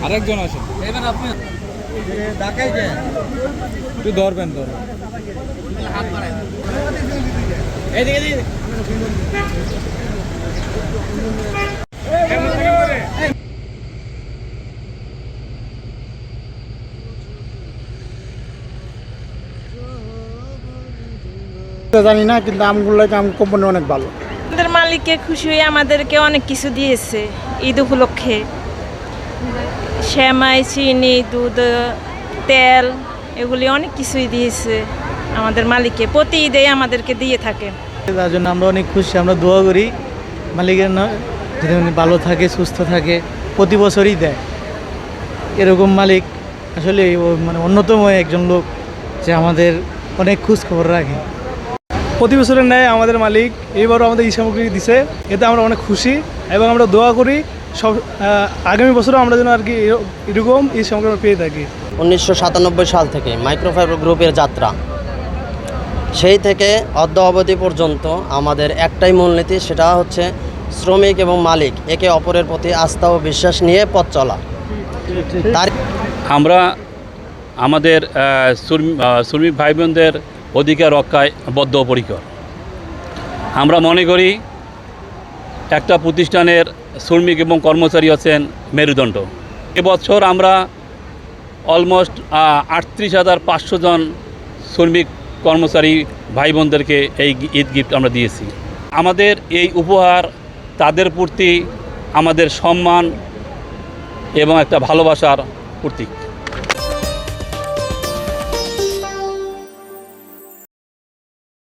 আরেকজন আসেন, এবার আপনি ঢাকায় যান, একটু ধরবেন হাত বাড়ায় এইদিকে জানি না, কিন্তু আমগুলো আম কোম্পানি অনেক ভালো। আমাদের মালিককে খুশি হয়ে আমাদেরকে অনেক কিছু দিয়েছে ঈদ উপলক্ষে, সেমাই, চিনি, দুধ, তেল, এগুলি অনেক কিছুই দিয়েছে আমাদের মালিককে, প্রতি ঈদে আমাদেরকে দিয়ে থাকে। তার জন্য আমরা অনেক খুশি, আমরা দোয়া করি মালিকের যদি উনি ভালো থাকে, সুস্থ থাকে, প্রতি বছরই দেয়। এরকম মালিক আসলে মানে অন্যতম একজন লোক যে আমাদের অনেক খোঁজ খবর রাখে। প্রতি বছরের ন্যায় আমাদের মালিক এইবারও আমাদের এই সামগ্রী দিছে, এতে আমরা অনেক খুশি এবং আমরা দোয়া করি সব আগামী বছরও আমরা যেন আর কি এরকম এই সামগ্রী পেয়ে থাকি। 1997 সাল থেকে মাইক্রোফাইবার গ্রুপের যাত্রা, সেই থেকে অদ্য অবধি পর্যন্ত আমাদের একটাই মূলনীতি, সেটা হচ্ছে শ্রমিক এবং মালিক একে অপরের প্রতি আস্থা ও বিশ্বাস নিয়ে পথ চলা। আমরা আমাদের শ্রমিক ভাই বোনদের অধিকার রক্ষায় বদ্ধপরিকর। আমরা মনে করি একটা প্রতিষ্ঠানের শ্রমিক এবং কর্মচারী হচ্ছেন মেরুদণ্ড। এবছর আমরা অলমোস্ট 38,500 জন শ্রমিক কর্মচারী ভাই বোনদেরকে এই ঈদ গিফট আমরা দিয়েছি। আমাদের এই উপহার তাদের প্রতি আমাদের সম্মান এবং একটা ভালোবাসার প্রতীক।